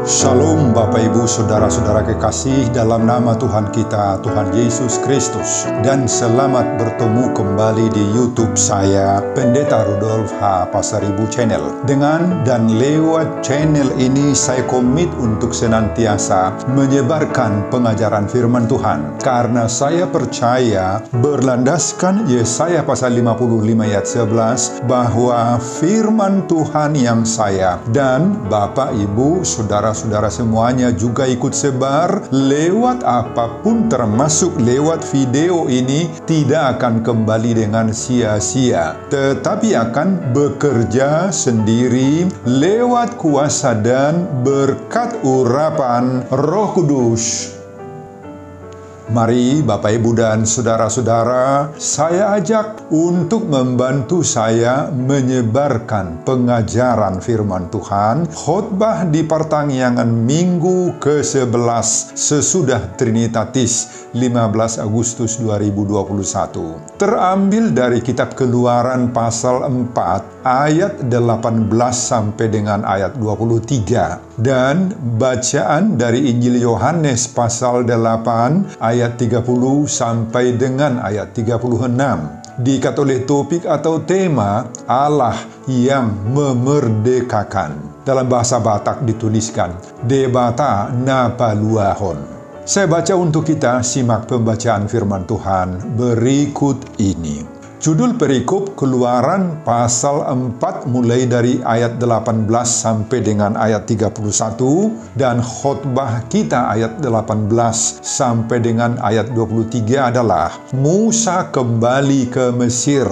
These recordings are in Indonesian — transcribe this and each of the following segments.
Shalom Bapak Ibu Saudara-saudara kekasih dalam nama Tuhan kita, Tuhan Yesus Kristus. Dan selamat bertemu kembali di YouTube saya, Pendeta Rudolf H. Pasaribu Channel. Dengan dan lewat channel ini saya komit untuk senantiasa menyebarkan pengajaran firman Tuhan. Karena saya percaya berlandaskan Yesaya pasal 55 ayat 11 bahwa firman Tuhan yang saya dan Bapak Ibu Saudara semuanya juga ikut sebar lewat apapun, termasuk lewat video ini, tidak akan kembali dengan sia-sia, tetapi akan bekerja sendiri lewat kuasa dan berkat urapan Roh Kudus. Mari Bapak Ibu dan Saudara-saudara, saya ajak untuk membantu saya menyebarkan pengajaran firman Tuhan, khotbah di pertanggiangan Minggu ke-11 sesudah Trinitatis 15 Agustus 2021. Terambil dari kitab Keluaran pasal 4 ayat 18 sampai dengan ayat 23 dan bacaan dari Injil Yohanes pasal 8 ayat 30 sampai dengan ayat 36. Diikat oleh topik atau tema Allah yang memerdekakan. Dalam bahasa Batak dituliskan Debata Napaluahon. Saya baca untuk kita, simak pembacaan firman Tuhan berikut ini. Judul perikop Keluaran pasal 4 mulai dari ayat 18 sampai dengan ayat 31 dan khotbah kita ayat 18 sampai dengan ayat 23 adalah Musa kembali ke Mesir.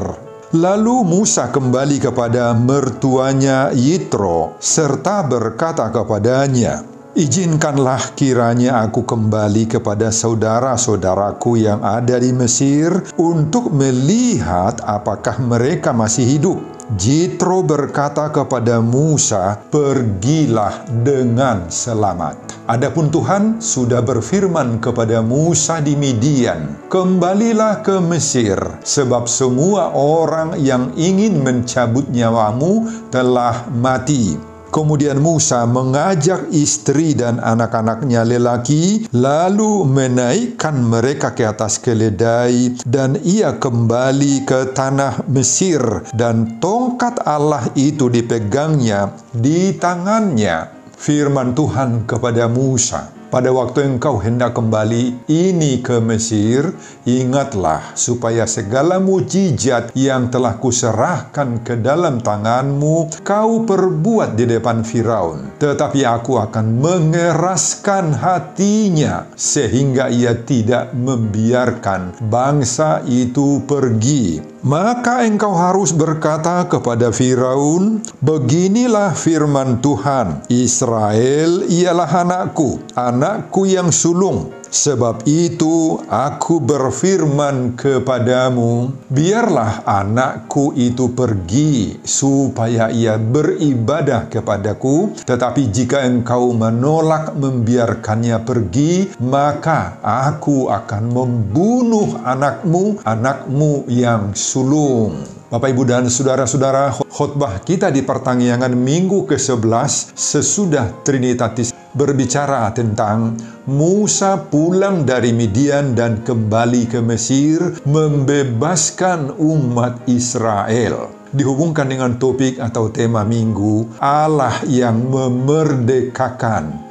Lalu Musa kembali kepada mertuanya Yitro serta berkata kepadanya, "Izinkanlah kiranya aku kembali kepada saudara-saudaraku yang ada di Mesir untuk melihat apakah mereka masih hidup." Jitro berkata kepada Musa, "Pergilah dengan selamat." Adapun Tuhan sudah berfirman kepada Musa di Midian, "Kembalilah ke Mesir, sebab semua orang yang ingin mencabut nyawamu telah mati." Kemudian Musa mengajak istri dan anak-anaknya lelaki, lalu menaikkan mereka ke atas keledai, dan ia kembali ke tanah Mesir, dan tongkat Allah itu dipegangnya di tangannya. Firman Tuhan kepada Musa, "Pada waktu engkau hendak kembali ini ke Mesir, ingatlah supaya segala mujizat yang telah kuserahkan ke dalam tanganmu, kau perbuat di depan Firaun. Tetapi aku akan mengeraskan hatinya, sehingga ia tidak membiarkan bangsa itu pergi. Maka engkau harus berkata kepada Firaun, beginilah firman Tuhan, Israel ialah anakku yang sulung. Sebab itu aku berfirman kepadamu, biarlah anakku itu pergi, supaya ia beribadah kepadaku. Tetapi jika engkau menolak membiarkannya pergi, maka aku akan membunuh anakmu yang sulung." Bapak, Ibu, dan Saudara-saudara, khotbah kita di pertanggiangan Minggu ke-11 sesudah Trinitatis berbicara tentang Musa pulang dari Midian dan kembali ke Mesir, membebaskan umat Israel. Dihubungkan dengan topik atau tema Minggu, Allah yang memerdekakan.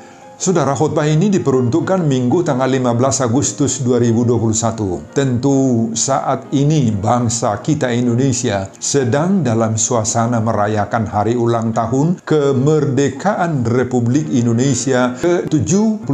Saudara, khotbah ini diperuntukkan Minggu tanggal 15 Agustus 2021. Tentu saat ini bangsa kita Indonesia sedang dalam suasana merayakan hari ulang tahun kemerdekaan Republik Indonesia ke-76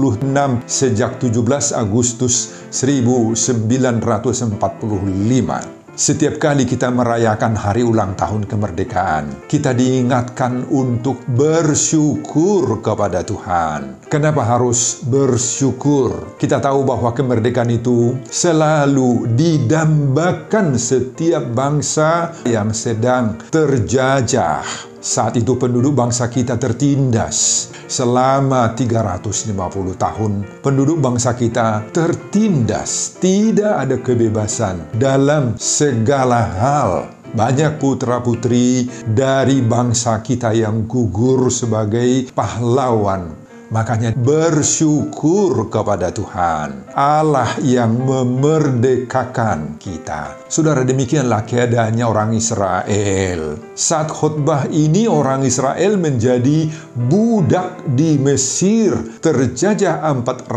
sejak 17 Agustus 1945. Setiap kali kita merayakan hari ulang tahun kemerdekaan, kita diingatkan untuk bersyukur kepada Tuhan. Kenapa harus bersyukur? Kita tahu bahwa kemerdekaan itu selalu didambakan setiap bangsa yang sedang terjajah. Saat itu penduduk bangsa kita tertindas. Selama 350 tahun, penduduk bangsa kita tertindas. Tidak ada kebebasan dalam segala hal. Banyak putra-putri dari bangsa kita yang gugur sebagai pahlawan. Makanya bersyukur kepada Tuhan, Allah yang memerdekakan kita. Saudara, demikianlah keadaannya orang Israel. Saat khotbah ini orang Israel menjadi budak di Mesir, terjajah 400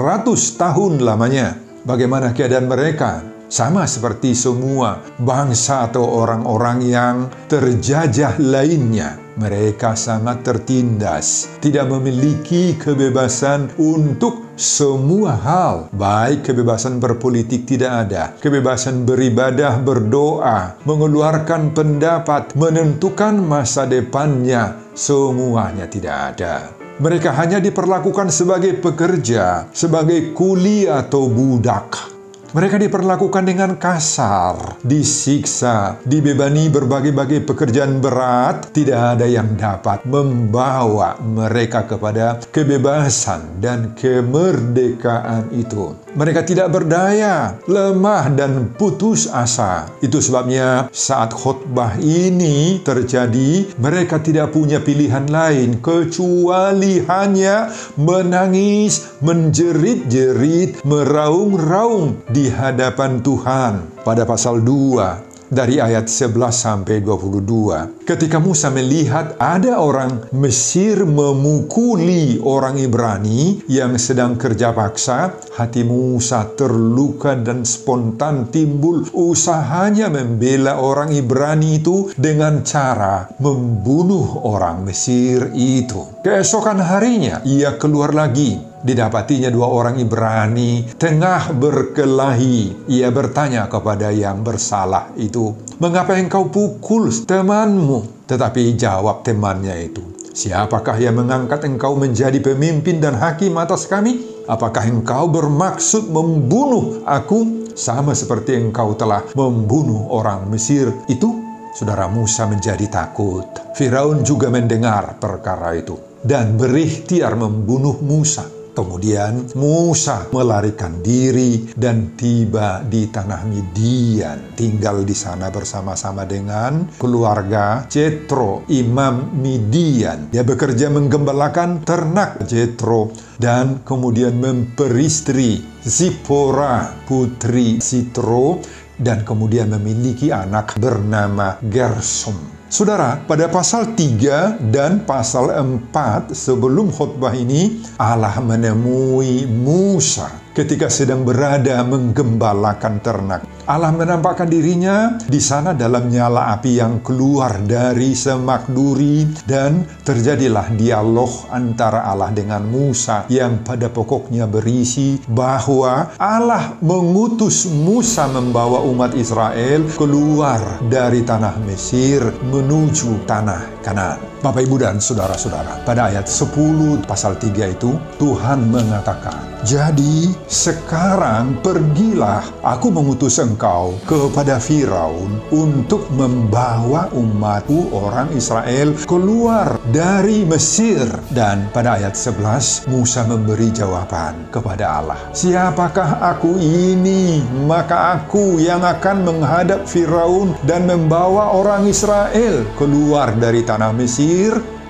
tahun lamanya. Bagaimana keadaan mereka? Sama seperti semua bangsa atau orang-orang yang terjajah lainnya. Mereka sangat tertindas, tidak memiliki kebebasan untuk semua hal. Baik kebebasan berpolitik tidak ada, kebebasan beribadah, berdoa, mengeluarkan pendapat, menentukan masa depannya, semuanya tidak ada. Mereka hanya diperlakukan sebagai pekerja, sebagai kuli atau budak. Mereka diperlakukan dengan kasar, disiksa, dibebani berbagai-bagai pekerjaan berat. Tidak ada yang dapat membawa mereka kepada kebebasan dan kemerdekaan itu. Mereka tidak berdaya, lemah dan putus asa. Itu sebabnya saat khotbah ini terjadi, mereka tidak punya pilihan lain kecuali hanya menangis, menjerit-jerit, meraung-raung di hadapan Tuhan. Pada pasal 2 dari ayat 11 sampai 22. Ketika Musa melihat ada orang Mesir memukuli orang Ibrani yang sedang kerja paksa, hati Musa terluka dan spontan timbul usahanya membela orang Ibrani itu dengan cara membunuh orang Mesir itu. Keesokan harinya ia keluar lagi. Didapatinya 2 orang Ibrani tengah berkelahi. Ia bertanya kepada yang bersalah itu, "Mengapa engkau pukul temanmu?" Tetapi jawab temannya itu, "Siapakah yang mengangkat engkau menjadi pemimpin dan hakim atas kami? Apakah engkau bermaksud membunuh aku sama seperti engkau telah membunuh orang Mesir itu?" Saudara, Musa menjadi takut. Firaun juga mendengar perkara itu dan berikhtiar membunuh Musa. Kemudian Musa melarikan diri dan tiba di tanah Midian. Tinggal di sana bersama-sama dengan keluarga Jethro, imam Midian. Dia bekerja menggembalakan ternak Jethro dan kemudian memperistri Zipora, putri Sitro, dan kemudian memiliki anak bernama Gersom. Saudara, pada pasal 3 dan pasal 4 sebelum khotbah ini, Allah menemui Musa ketika sedang berada menggembalakan ternak. Allah menampakkan dirinya di sana dalam nyala api yang keluar dari semak duri, dan terjadilah dialog antara Allah dengan Musa yang pada pokoknya berisi bahwa Allah mengutus Musa membawa umat Israel keluar dari tanah Mesir menuju tanah Kanaan. Bapak, Ibu, dan saudara-saudara, pada ayat 10 pasal 3 itu Tuhan mengatakan, "Jadi sekarang pergilah, aku mengutus engkau kepada Firaun untuk membawa umatku orang Israel keluar dari Mesir." Dan pada ayat 11 Musa memberi jawaban kepada Allah, "Siapakah aku ini? Maka aku yang akan menghadap Firaun dan membawa orang Israel keluar dari tanah Mesir."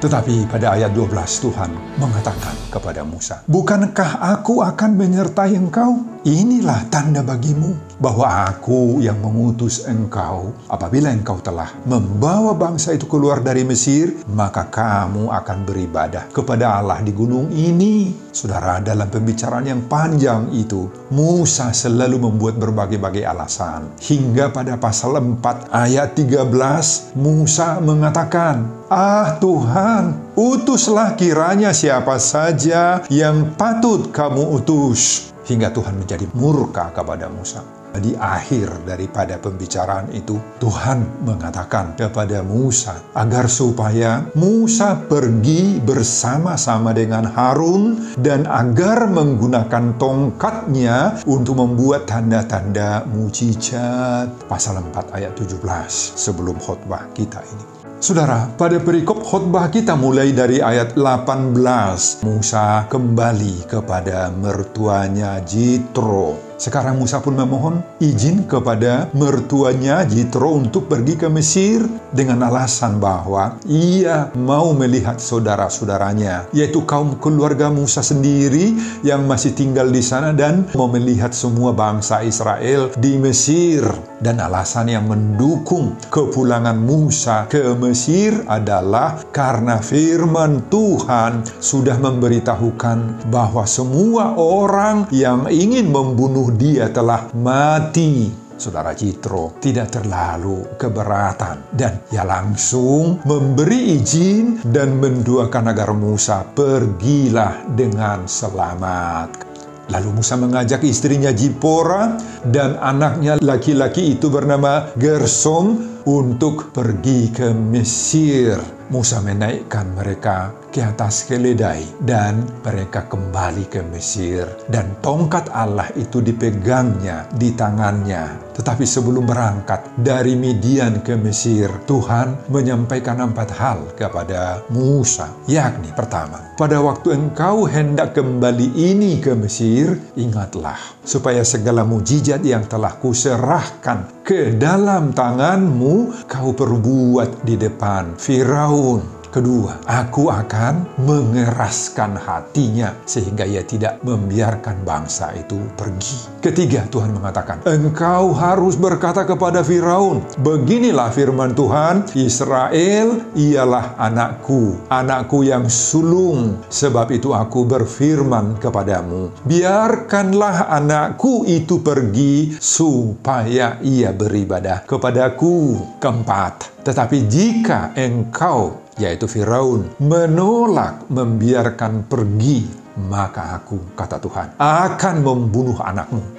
Tetapi pada ayat 12 Tuhan mengatakan kepada Musa, "Bukankah aku akan menyertai engkau? Inilah tanda bagimu bahwa aku yang mengutus engkau. Apabila engkau telah membawa bangsa itu keluar dari Mesir, maka kamu akan beribadah kepada Allah di gunung ini." Saudara, dalam pembicaraan yang panjang itu, Musa selalu membuat berbagai-bagai alasan. Hingga pada pasal 4 ayat 13, Musa mengatakan, "Ah Tuhan, utuslah kiranya siapa saja yang patut kamu utus." Hingga Tuhan menjadi murka kepada Musa. Di akhir daripada pembicaraan itu, Tuhan mengatakan kepada Musa agar supaya Musa pergi bersama-sama dengan Harun dan agar menggunakan tongkatnya untuk membuat tanda-tanda mujizat. Pasal 4 ayat 17 sebelum khotbah kita ini. Saudara, pada perikop khotbah kita mulai dari ayat 18, Musa kembali kepada mertuanya Jitro. Sekarang Musa pun memohon izin kepada mertuanya Jitro untuk pergi ke Mesir dengan alasan bahwa ia mau melihat saudara-saudaranya, yaitu kaum keluarga Musa sendiri yang masih tinggal di sana, dan mau melihat semua bangsa Israel di Mesir. Dan alasan yang mendukung kepulangan Musa ke Mesir adalah karena firman Tuhan sudah memberitahukan bahwa semua orang yang ingin membunuh dia telah mati. Saudara Jitro tidak terlalu keberatan, dan ia langsung memberi izin dan mendoakan agar Musa pergilah dengan selamat. Lalu Musa mengajak istrinya Zipora dan anaknya laki-laki itu bernama Gersom untuk pergi ke Mesir. Musa menaikkan mereka ke atas keledai dan mereka kembali ke Mesir. Dan tongkat Allah itu dipegangnya di tangannya. Tetapi sebelum berangkat dari Midian ke Mesir, Tuhan menyampaikan 4 hal kepada Musa. Yakni pertama, pada waktu engkau hendak kembali ini ke Mesir, ingatlah supaya segala mujizat yang telah kuserahkan ke dalam tanganmu kau perbuat di depan Firaun. Kedua, aku akan mengeraskan hatinya sehingga ia tidak membiarkan bangsa itu pergi. Ketiga, Tuhan mengatakan, engkau harus berkata kepada Firaun, beginilah firman Tuhan, Israel ialah anakku, anakku yang sulung. Sebab itu aku berfirman kepadamu, biarkanlah anakku itu pergi supaya ia beribadah kepadaku. Keempat, tetapi jika engkau, yaitu Firaun, menolak membiarkan pergi, maka aku, kata Tuhan, akan membunuh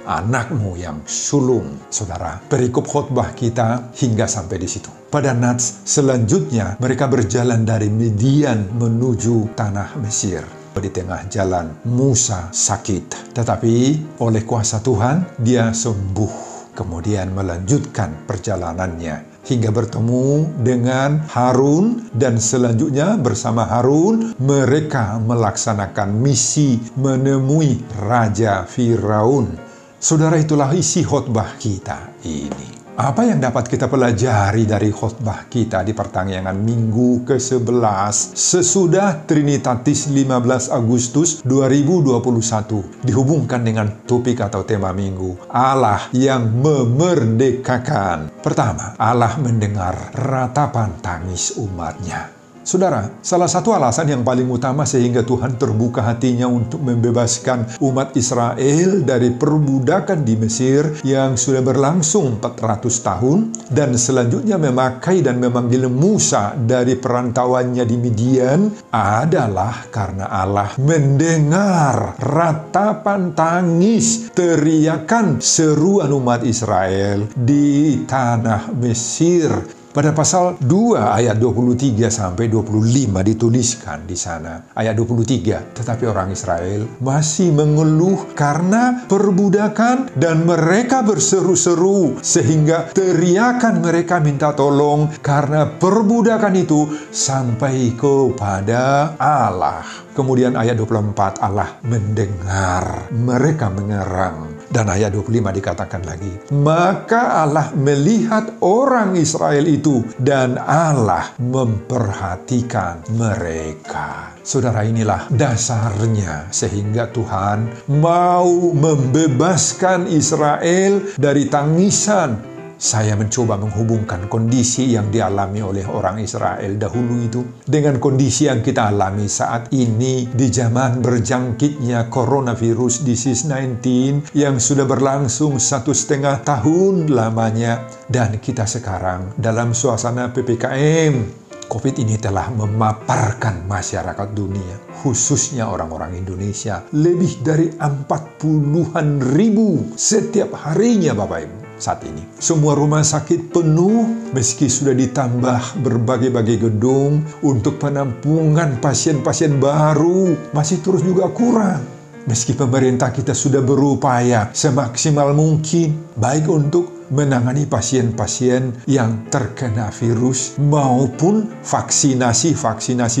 anakmu yang sulung. Saudara, perikop khotbah kita hingga sampai di situ. Pada nats selanjutnya, mereka berjalan dari Midian menuju tanah Mesir. Di tengah jalan, Musa sakit, tetapi oleh kuasa Tuhan, dia sembuh. Kemudian melanjutkan perjalanannya hingga bertemu dengan Harun, dan selanjutnya bersama Harun mereka melaksanakan misi menemui Raja Firaun. Saudara, itulah isi khotbah kita ini. Apa yang dapat kita pelajari dari khotbah kita di pertanggungan Minggu ke-11 sesudah Trinitatis 15 Agustus 2021 dihubungkan dengan topik atau tema Minggu, Allah yang memerdekakan. Pertama, Allah mendengar ratapan tangis umatnya. Saudara, salah satu alasan yang paling utama sehingga Tuhan terbuka hatinya untuk membebaskan umat Israel dari perbudakan di Mesir yang sudah berlangsung 400 tahun dan selanjutnya memakai dan memanggil Musa dari perantauannya di Midian adalah karena Allah mendengar ratapan tangis, teriakan seruan umat Israel di tanah Mesir. Pada pasal 2 ayat 23 sampai 25 dituliskan di sana. Ayat 23, tetapi orang Israel masih mengeluh karena perbudakan dan mereka berseru-seru sehingga teriakan mereka minta tolong karena perbudakan itu sampai kepada Allah. Kemudian ayat 24, Allah mendengar mereka mengerang. Dan ayat 25 dikatakan lagi, maka Allah melihat orang Israel itu dan Allah memperhatikan mereka. Saudara, inilah dasarnya sehingga Tuhan mau membebaskan Israel dari tangisan. Saya mencoba menghubungkan kondisi yang dialami oleh orang Israel dahulu itu dengan kondisi yang kita alami saat ini di zaman berjangkitnya coronavirus disease 19 yang sudah berlangsung 1,5 tahun lamanya, dan kita sekarang dalam suasana PPKM. COVID ini telah memaparkan masyarakat dunia, khususnya orang-orang Indonesia, lebih dari 40-an ribu setiap harinya, Bapak Ibu. Saat ini, semua rumah sakit penuh, meski sudah ditambah berbagai-bagai gedung untuk penampungan pasien-pasien baru, masih terus juga kurang. Meski pemerintah kita sudah berupaya semaksimal mungkin, baik untuk menangani pasien-pasien yang terkena virus maupun vaksinasi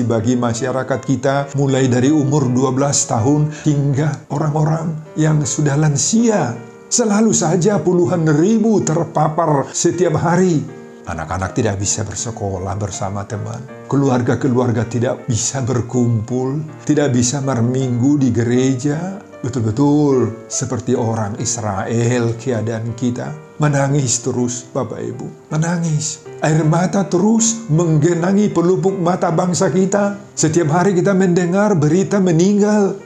bagi masyarakat kita mulai dari umur 12 tahun hingga orang-orang yang sudah lansia. Selalu saja puluhan ribu terpapar setiap hari. Anak-anak tidak bisa bersekolah bersama teman. Keluarga-keluarga tidak bisa berkumpul, tidak bisa berminggu di gereja. Betul-betul seperti orang Israel keadaan kita. Menangis terus Bapak Ibu, menangis. Air mata terus menggenangi pelupuk mata bangsa kita. Setiap hari kita mendengar berita meninggal.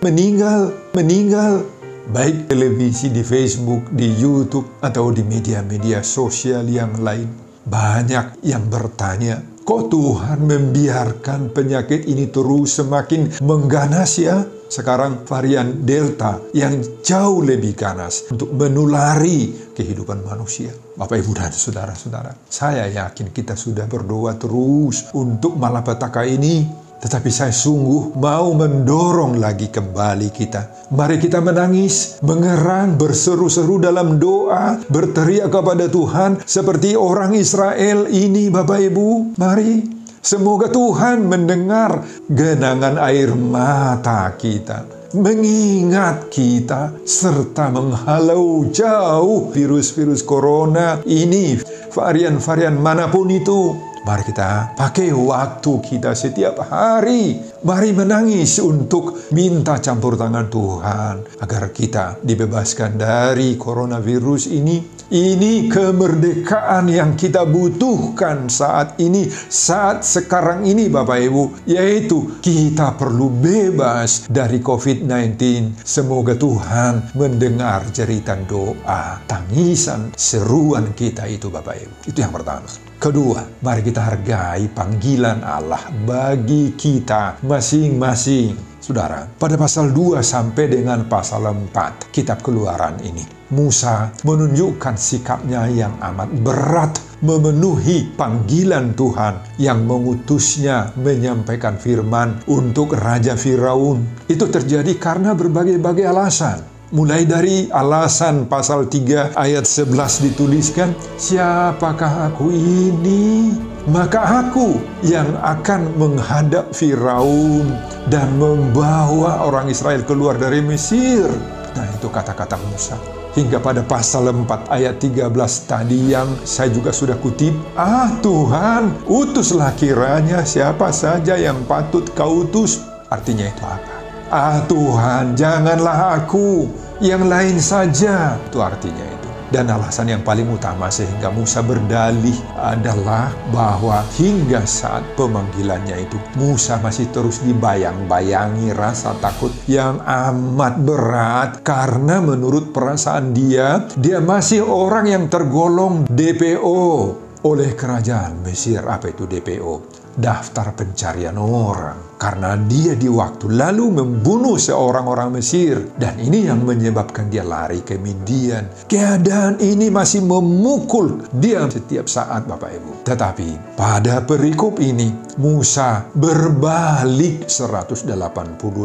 Baik televisi, di Facebook, di YouTube, atau di media-media sosial yang lain. Banyak yang bertanya, kok Tuhan membiarkan penyakit ini terus semakin mengganas ya? Sekarang varian Delta yang jauh lebih ganas untuk menulari kehidupan manusia. Bapak, Ibu, dan saudara-saudara, saya yakin kita sudah berdoa terus untuk malapetaka ini. Tetapi saya sungguh mau mendorong lagi kembali kita. Mari kita menangis, mengerang, berseru-seru dalam doa, berteriak kepada Tuhan seperti orang Israel ini, Bapak Ibu. Mari, semoga Tuhan mendengar genangan air mata kita, mengingat kita, serta menghalau jauh virus-virus corona ini, varian-varian manapun itu. Mari kita pakai waktu kita setiap hari. Mari menangis untuk minta campur tangan Tuhan agar kita dibebaskan dari coronavirus ini. Ini kemerdekaan yang kita butuhkan saat ini, saat sekarang ini Bapak Ibu. Yaitu kita perlu bebas dari COVID-19. Semoga Tuhan mendengar jeritan doa, tangisan, seruan kita itu Bapak Ibu. Itu yang pertama. Kedua, mari kita hargai panggilan Allah bagi kita masing-masing. Saudara, pada pasal 2 sampai dengan pasal 4 kitab Keluaran ini, Musa menunjukkan sikapnya yang amat berat memenuhi panggilan Tuhan yang mengutusnya menyampaikan firman untuk Raja Firaun. Itu terjadi karena berbagai-bagai alasan. Mulai dari alasan pasal 3 ayat 11 dituliskan, siapakah aku ini? Maka aku yang akan menghadap Firaun dan membawa orang Israel keluar dari Mesir. Nah, itu kata-kata Musa. Hingga pada pasal 4 ayat 13 tadi yang saya juga sudah kutip. Tuhan, utuslah kiranya siapa saja yang patut kau utus. Artinya itu apa? Tuhan, janganlah aku, yang lain saja. Itu artinya itu. Dan alasan yang paling utama sehingga Musa berdalih adalah bahwa hingga saat pemanggilannya itu, Musa masih terus dibayang-bayangi rasa takut yang amat berat. Karena menurut perasaan dia masih orang yang tergolong DPO oleh kerajaan Mesir. Apa itu DPO? Daftar pencarian orang. Karena dia di waktu lalu membunuh seorang orang Mesir. Dan ini yang menyebabkan dia lari ke Midian. Keadaan ini masih memukul dia setiap saat Bapak Ibu. Tetapi pada perikop ini Musa berbalik 180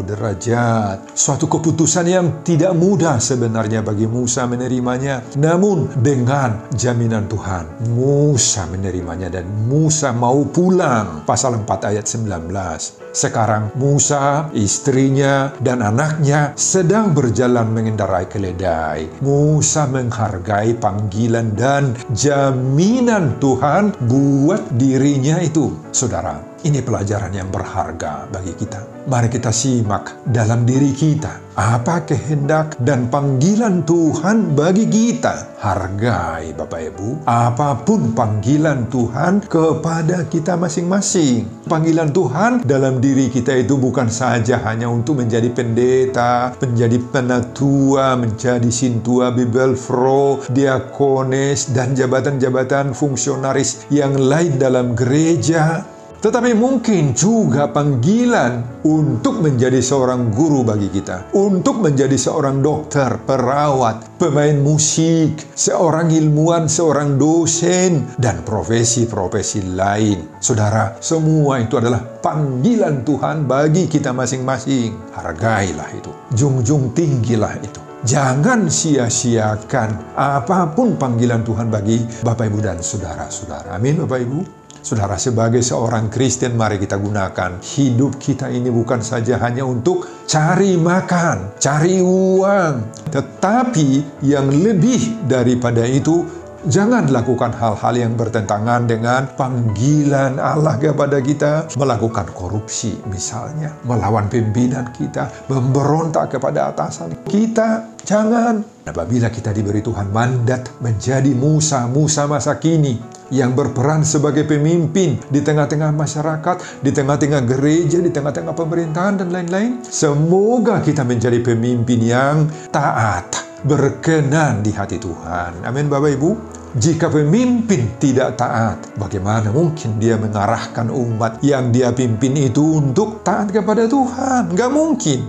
derajat. Suatu keputusan yang tidak mudah sebenarnya bagi Musa menerimanya. Namun dengan jaminan Tuhan, Musa menerimanya dan Musa mau pulang. Pasal 4 ayat 19. Sekarang Musa, istrinya, dan anaknya sedang berjalan mengendarai keledai. Musa menghargai panggilan dan jaminan Tuhan buat dirinya itu. Saudara, ini pelajaran yang berharga bagi kita. Mari kita simak dalam diri kita. Apa kehendak dan panggilan Tuhan bagi kita? Hargai Bapak Ibu, apapun panggilan Tuhan kepada kita masing-masing. Panggilan Tuhan dalam diri kita itu bukan saja hanya untuk menjadi pendeta, menjadi penatua, menjadi sintua, bibelfro, diakones, dan jabatan-jabatan fungsionaris yang lain dalam gereja. Tetapi mungkin juga panggilan untuk menjadi seorang guru bagi kita. Untuk menjadi seorang dokter, perawat, pemain musik, seorang ilmuwan, seorang dosen, dan profesi-profesi lain. Saudara, semua itu adalah panggilan Tuhan bagi kita masing-masing. Hargailah itu. Junjung tinggilah itu. Jangan sia-siakan apapun panggilan Tuhan bagi Bapak Ibu dan saudara-saudara. Amin Bapak Ibu. Saudara, sebagai seorang Kristen, mari kita gunakan hidup kita ini bukan saja hanya untuk cari makan, cari uang, tetapi yang lebih daripada itu, jangan lakukan hal-hal yang bertentangan dengan panggilan Allah kepada kita. Melakukan korupsi misalnya, melawan pimpinan kita, memberontak kepada atasan kita. Jangan. Apabila kita diberi Tuhan mandat menjadi Musa masa kini yang berperan sebagai pemimpin di tengah-tengah masyarakat, di tengah-tengah gereja, di tengah-tengah pemerintahan dan lain-lain, semoga kita menjadi pemimpin yang taat, berkenan di hati Tuhan. Amin, Bapak Ibu. Jika pemimpin tidak taat, bagaimana mungkin dia mengarahkan umat yang dia pimpin itu untuk taat kepada Tuhan? Nggak mungkin.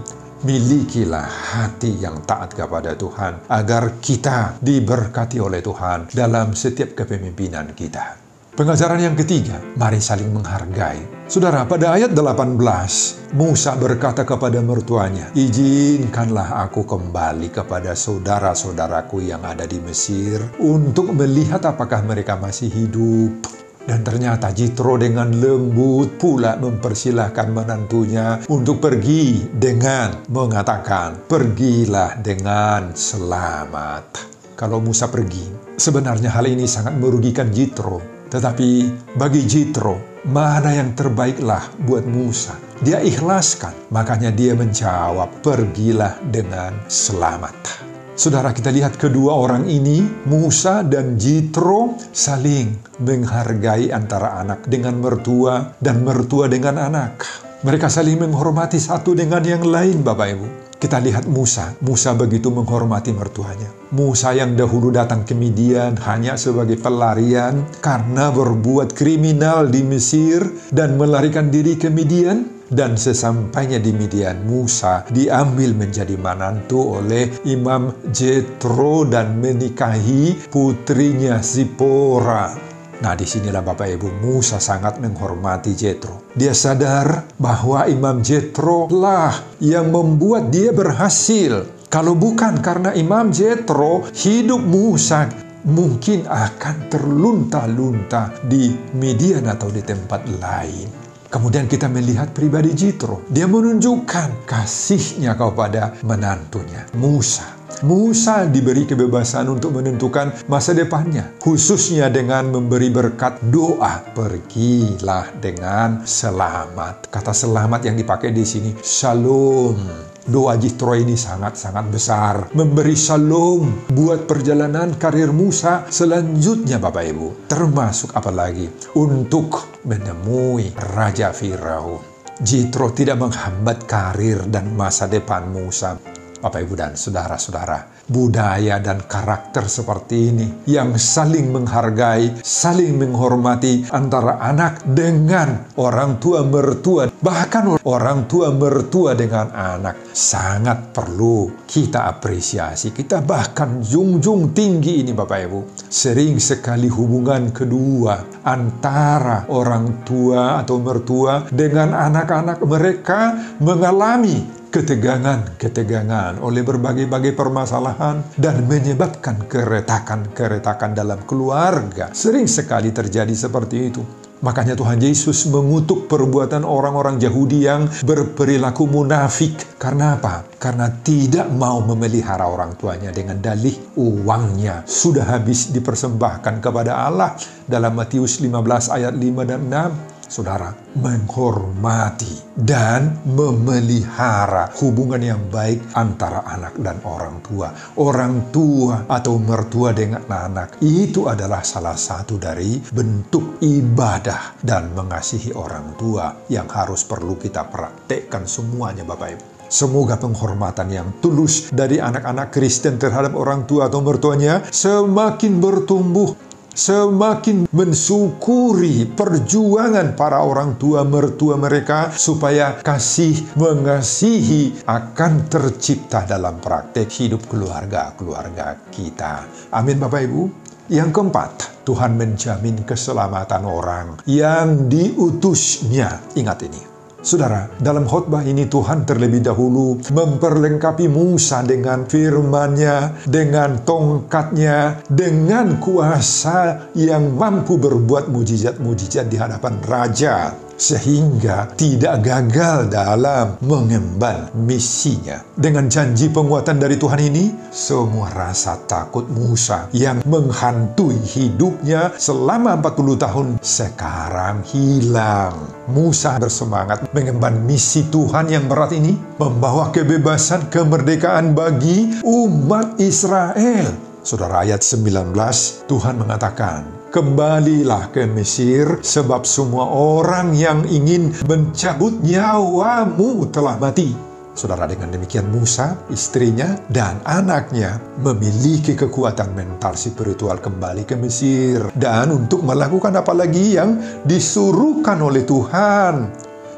Milikilah hati yang taat kepada Tuhan, agar kita diberkati oleh Tuhan dalam setiap kepemimpinan kita. Pengajaran yang ketiga, mari saling menghargai. Saudara, pada ayat 18, Musa berkata kepada mertuanya, "Izinkanlah aku kembali kepada saudara-saudaraku yang ada di Mesir untuk melihat apakah mereka masih hidup." Dan ternyata Jitro dengan lembut pula mempersilahkan menantunya untuk pergi dengan mengatakan, "Pergilah dengan selamat." Kalau Musa pergi, sebenarnya hal ini sangat merugikan Jitro. Tetapi bagi Jitro, mana yang terbaiklah buat Musa. Dia ikhlaskan, makanya dia menjawab, "Pergilah dengan selamat." Saudara, kita lihat kedua orang ini, Musa dan Jitro, saling menghargai antara anak dengan mertua dan mertua dengan anak. Mereka saling menghormati satu dengan yang lain, Bapak Ibu. Kita lihat Musa begitu menghormati mertuanya. Musa yang dahulu datang ke Midian hanya sebagai pelarian karena berbuat kriminal di Mesir dan melarikan diri ke Midian. Dan sesampainya di Midian, Musa diambil menjadi menantu oleh Imam Jethro dan menikahi putrinya Zipora. Nah, disinilah Bapak Ibu, Musa sangat menghormati Jethro. Dia sadar bahwa Imam Jethro lah yang membuat dia berhasil. Kalau bukan karena Imam Jethro, hidup Musa mungkin akan terlunta-lunta di Midian atau di tempat lain. Kemudian kita melihat pribadi Jitro. Dia menunjukkan kasihnya kepada menantunya, Musa. Musa diberi kebebasan untuk menentukan masa depannya. Khususnya dengan memberi berkat doa. Pergilah dengan selamat. Kata selamat yang dipakai di sini, shalom. Doa Jitro ini sangat-sangat besar. Memberi shalom buat perjalanan karir Musa selanjutnya, Bapak Ibu. Termasuk apalagi untuk menemui Raja Firaun. Jitro tidak menghambat karir dan masa depan Musa. Bapak Ibu dan saudara-saudara, budaya dan karakter seperti ini yang saling menghargai, saling menghormati antara anak dengan orang tua mertua, bahkan orang tua mertua dengan anak, sangat perlu kita apresiasi. Kita bahkan junjung tinggi ini, Bapak Ibu. Sering sekali hubungan kedua antara orang tua atau mertua dengan anak-anak mereka mengalami ketegangan oleh berbagai-bagai permasalahan dan menyebabkan keretakan dalam keluarga. Sering sekali terjadi seperti itu. Makanya Tuhan Yesus mengutuk perbuatan orang-orang Yahudi yang berperilaku munafik. Karena apa? Karena tidak mau memelihara orang tuanya dengan dalih uangnya sudah habis dipersembahkan kepada Allah. Dalam Matius 15 ayat 5 dan 6. Saudara, menghormati dan memelihara hubungan yang baik antara anak dan orang tua. Orang tua atau mertua dengan anak, itu adalah salah satu dari bentuk ibadah dan mengasihi orang tua yang perlu kita praktekkan semuanya, Bapak Ibu. Semoga penghormatan yang tulus dari anak-anak Kristen terhadap orang tua atau mertuanya semakin bertumbuh, semakin mensyukuri perjuangan para orang tua mertua mereka supaya kasih mengasihi akan tercipta dalam praktek hidup keluarga kita. Amin, Bapak Ibu. Yang keempat, Tuhan menjamin keselamatan orang yang diutusnya. Ingat ini. Saudara, dalam khotbah ini Tuhan terlebih dahulu memperlengkapi Musa dengan firman-Nya, dengan tongkatnya, dengan kuasa yang mampu berbuat mujizat-mujizat di hadapan Raja, sehingga tidak gagal dalam mengemban misinya. Dengan janji penguatan dari Tuhan ini, semua rasa takut Musa yang menghantui hidupnya selama 40 tahun sekarang hilang. Musa bersemangat mengemban misi Tuhan yang berat ini, membawa kebebasan, kemerdekaan bagi umat Israel. Saudara, ayat 19, Tuhan mengatakan, "Kembalilah ke Mesir, sebab semua orang yang ingin mencabut nyawamu telah mati." Saudara, dengan demikian Musa, istrinya, dan anaknya memiliki kekuatan mental spiritual kembali ke Mesir. Dan untuk melakukan apa lagi yang disuruhkan oleh Tuhan.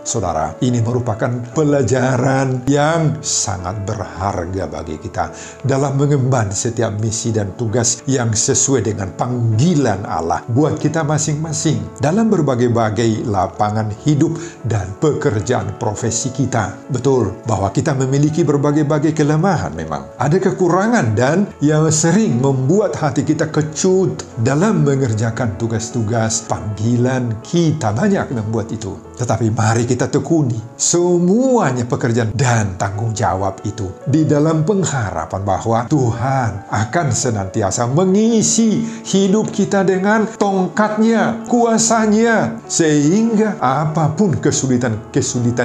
Saudara, ini merupakan pelajaran yang sangat berharga bagi kita dalam mengemban setiap misi dan tugas yang sesuai dengan panggilan Allah buat kita masing-masing dalam berbagai-bagai lapangan hidup dan pekerjaan profesi kita. Betul bahwa kita memiliki berbagai-bagai kelemahan memang. Ada kekurangan dan yang sering membuat hati kita kecut dalam mengerjakan tugas-tugas panggilan kita. Banyak yang membuat itu. Tetapi mari kita tekuni semuanya pekerjaan dan tanggung jawab itu di dalam pengharapan bahwa Tuhan akan senantiasa mengisi hidup kita dengan tongkat-Nya, kuasanya, sehingga apapun kesulitan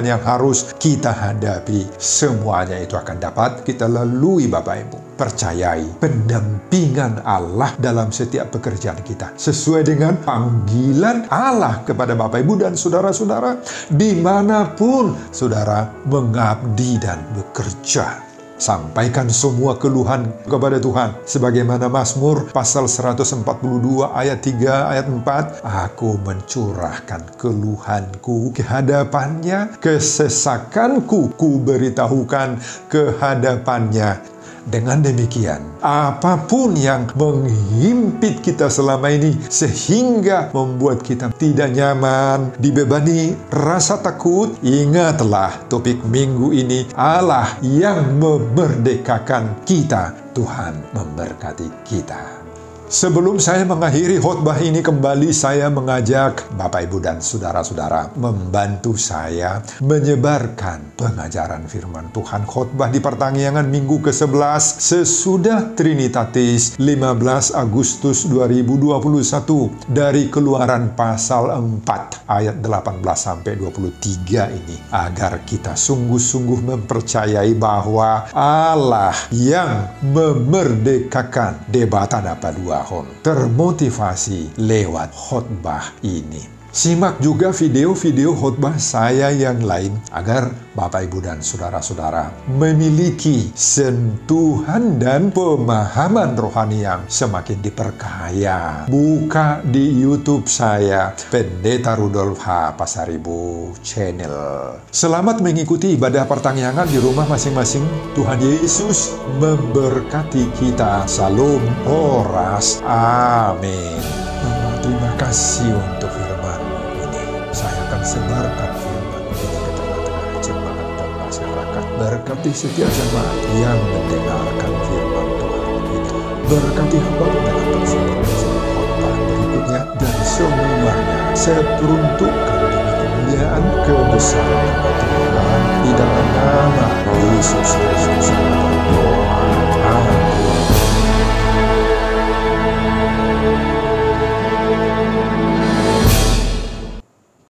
yang harus kita hadapi, semuanya itu akan dapat kita lalui, Bapak Ibu. Percayai pendampingan Allah dalam setiap pekerjaan kita sesuai dengan panggilan Allah kepada Bapak Ibu dan saudara-saudara dimanapun saudara mengabdi dan bekerja. Sampaikan semua keluhan kepada Tuhan. Sebagaimana Mazmur pasal 142 ayat 3 ayat 4. Aku mencurahkan keluhanku ke hadapannya, kesesakanku ku beritahukan ke hadapannya. Dengan demikian, apapun yang menghimpit kita selama ini sehingga membuat kita tidak nyaman, dibebani rasa takut, ingatlah topik minggu ini, Allah yang memerdekakan kita. Tuhan memberkati kita. Sebelum saya mengakhiri khotbah ini kembali, saya mengajak Bapak Ibu dan saudara-saudara membantu saya menyebarkan pengajaran firman Tuhan khotbah di pertanggihan minggu ke-11 sesudah Trinitatis 15 Agustus 2021 dari Keluaran pasal 4 ayat 18 sampai 23 ini, agar kita sungguh-sungguh mempercayai bahwa Allah yang memerdekakan debatan apa dua termotivasi lewat khotbah ini. Simak juga video-video khotbah saya yang lain agar Bapak, Ibu, dan saudara-saudara memiliki sentuhan dan pemahaman rohani yang semakin diperkaya. Buka di YouTube saya, Pendeta Rudolf H. Pasaribu Channel. Selamat mengikuti ibadah pertanggihan di rumah masing-masing. Tuhan Yesus memberkati kita. Salam Horas. Amin. Terima kasih untuk saya akan sebarkan firman ini ke tengah-tengah jemaat dan masyarakat. Berkati setiap jemaat yang mendengarkan firman Tuhan ini. Berkati hamba dengan persediaan khotbah berikutnya dan semuanya saya peruntukkan demi kemuliaan kebesaran Tuhan di dalam nama Yesus Kristus.